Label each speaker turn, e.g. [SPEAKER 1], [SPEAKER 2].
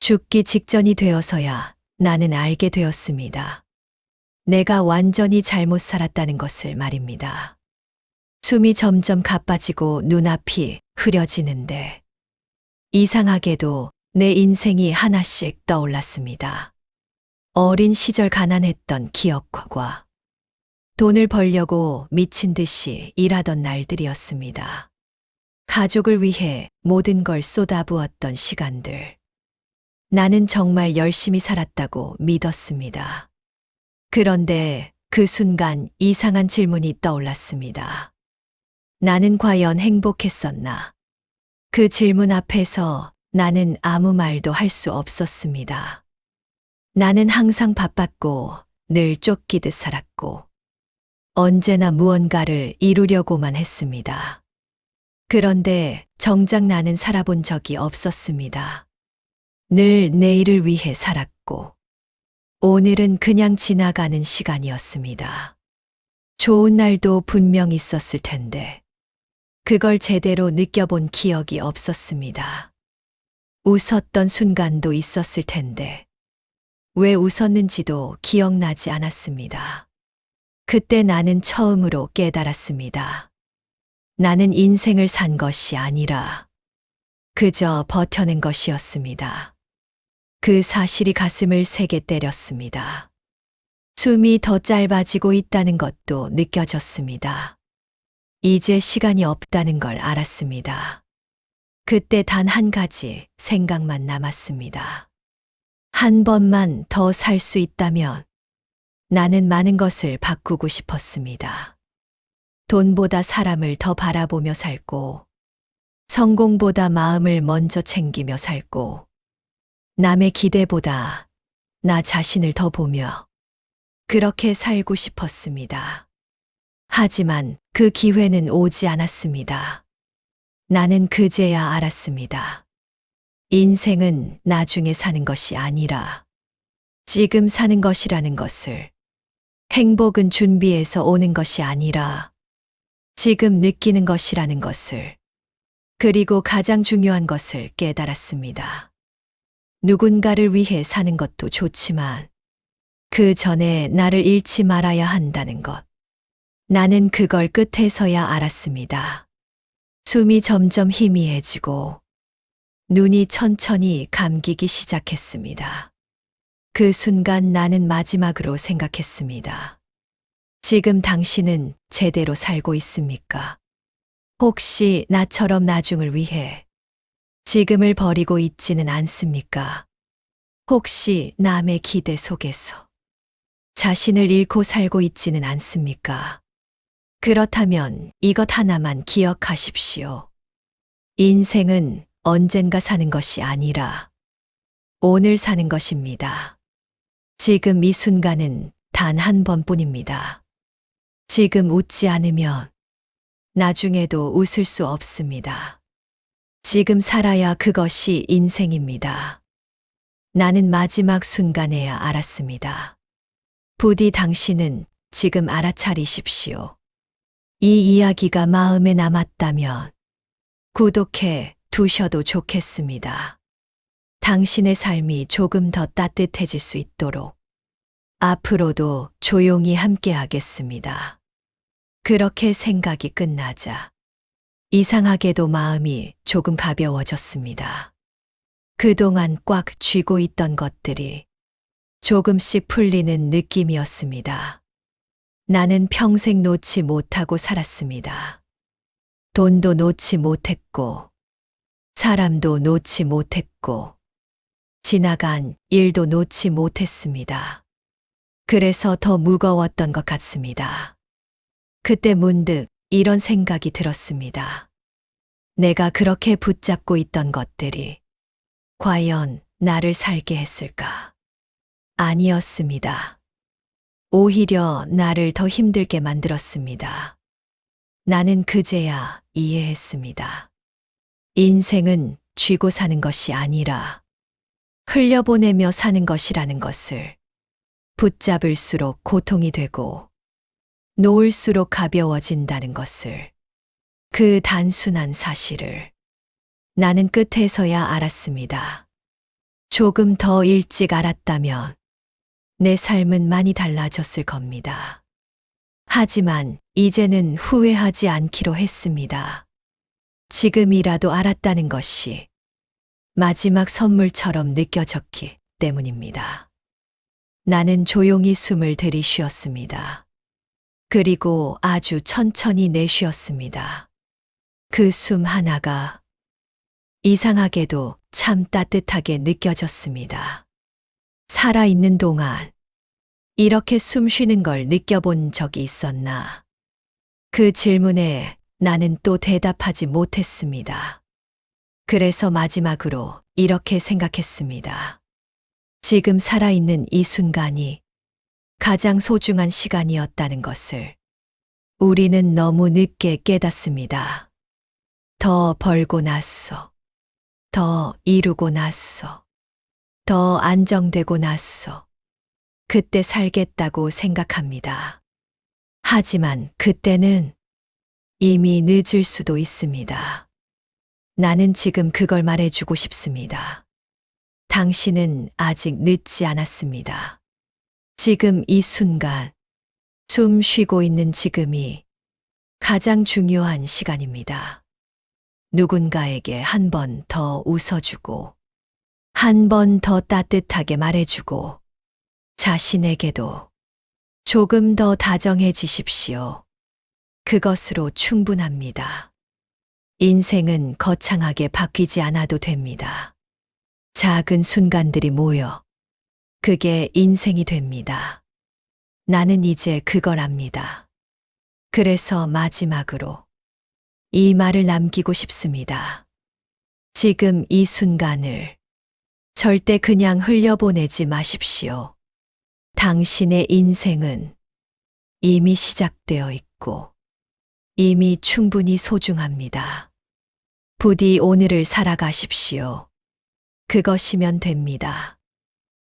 [SPEAKER 1] 죽기 직전이 되어서야 나는 알게 되었습니다. 내가 완전히 잘못 살았다는 것을 말입니다. 숨이 점점 가빠지고 눈앞이 흐려지는데 이상하게도 내 인생이 하나씩 떠올랐습니다. 어린 시절 가난했던 기억과 돈을 벌려고 미친 듯이 일하던 날들이었습니다. 가족을 위해 모든 걸 쏟아부었던 시간들. 나는 정말 열심히 살았다고 믿었습니다. 그런데 그 순간 이상한 질문이 떠올랐습니다. 나는 과연 행복했었나? 그 질문 앞에서 나는 아무 말도 할 수 없었습니다. 나는 항상 바빴고 늘 쫓기듯 살았고 언제나 무언가를 이루려고만 했습니다. 그런데 정작 나는 살아본 적이 없었습니다. 늘 내일을 위해 살았고 오늘은 그냥 지나가는 시간이었습니다. 좋은 날도 분명 있었을 텐데 그걸 제대로 느껴본 기억이 없었습니다. 웃었던 순간도 있었을 텐데 왜 웃었는지도 기억나지 않았습니다. 그때 나는 처음으로 깨달았습니다. 나는 인생을 산 것이 아니라 그저 버텨낸 것이었습니다. 그 사실이 가슴을 세게 때렸습니다. 숨이 더 짧아지고 있다는 것도 느껴졌습니다. 이제 시간이 없다는 걸 알았습니다. 그때 단 한 가지 생각만 남았습니다. 한 번만 더 살 수 있다면 나는 많은 것을 바꾸고 싶었습니다. 돈보다 사람을 더 바라보며 살고, 성공보다 마음을 먼저 챙기며 살고, 남의 기대보다 나 자신을 더 보며 그렇게 살고 싶었습니다. 하지만 그 기회는 오지 않았습니다. 나는 그제야 알았습니다. 인생은 나중에 사는 것이 아니라 지금 사는 것이라는 것을, 행복은 준비해서 오는 것이 아니라 지금 느끼는 것이라는 것을, 그리고 가장 중요한 것을 깨달았습니다. 누군가를 위해 사는 것도 좋지만 그 전에 나를 잃지 말아야 한다는 것. 나는 그걸 끝에서야 알았습니다. 숨이 점점 희미해지고 눈이 천천히 감기기 시작했습니다. 그 순간 나는 마지막으로 생각했습니다. 지금 당신은 제대로 살고 있습니까? 혹시 나처럼 나중을 위해 지금을 버리고 있지는 않습니까? 혹시 남의 기대 속에서 자신을 잃고 살고 있지는 않습니까? 그렇다면 이것 하나만 기억하십시오. 인생은 언젠가 사는 것이 아니라 오늘 사는 것입니다. 지금 이 순간은 단 한 번뿐입니다. 지금 웃지 않으면 나중에도 웃을 수 없습니다. 지금 살아야 그것이 인생입니다. 나는 마지막 순간에야 알았습니다. 부디 당신은 지금 알아차리십시오. 이 이야기가 마음에 남았다면 구독해 두셔도 좋겠습니다. 당신의 삶이 조금 더 따뜻해질 수 있도록 앞으로도 조용히 함께 하겠습니다. 그렇게 생각이 끝나자 이상하게도 마음이 조금 가벼워졌습니다. 그동안 꽉 쥐고 있던 것들이 조금씩 풀리는 느낌이었습니다. 나는 평생 놓지 못하고 살았습니다. 돈도 놓지 못했고, 사람도 놓지 못했고, 지나간 일도 놓지 못했습니다. 그래서 더 무거웠던 것 같습니다. 그때 문득 이런 생각이 들었습니다. 내가 그렇게 붙잡고 있던 것들이 과연 나를 살게 했을까? 아니었습니다. 오히려 나를 더 힘들게 만들었습니다. 나는 그제야 이해했습니다. 인생은 쥐고 사는 것이 아니라 흘려보내며 사는 것이라는 것을. 붙잡을수록 고통이 되고 놓을수록 가벼워진다는 것을, 그 단순한 사실을 나는 끝에서야 알았습니다. 조금 더 일찍 알았다면 내 삶은 많이 달라졌을 겁니다. 하지만 이제는 후회하지 않기로 했습니다. 지금이라도 알았다는 것이 마지막 선물처럼 느껴졌기 때문입니다. 나는 조용히 숨을 들이쉬었습니다. 그리고 아주 천천히 내쉬었습니다. 그 숨 하나가 이상하게도 참 따뜻하게 느껴졌습니다. 살아있는 동안 이렇게 숨 쉬는 걸 느껴본 적이 있었나? 그 질문에 나는 또 대답하지 못했습니다. 그래서 마지막으로 이렇게 생각했습니다. 지금 살아있는 이 순간이 가장 소중한 시간이었다는 것을 우리는 너무 늦게 깨닫습니다. 더 벌고 났어. 더 이루고 났어. 더 안정되고 났어. 그때 살겠다고 생각합니다. 하지만 그때는 이미 늦을 수도 있습니다. 나는 지금 그걸 말해주고 싶습니다. 당신은 아직 늦지 않았습니다. 지금 이 순간, 숨 쉬고 있는 지금이 가장 중요한 시간입니다. 누군가에게 한 번 더 웃어주고, 한 번 더 따뜻하게 말해주고, 자신에게도 조금 더 다정해지십시오. 그것으로 충분합니다. 인생은 거창하게 바뀌지 않아도 됩니다. 작은 순간들이 모여 그게 인생이 됩니다. 나는 이제 그걸 압니다. 그래서 마지막으로 이 말을 남기고 싶습니다. 지금 이 순간을 절대 그냥 흘려보내지 마십시오. 당신의 인생은 이미 시작되어 있고 이미 충분히 소중합니다. 부디 오늘을 살아가십시오. 그것이면 됩니다.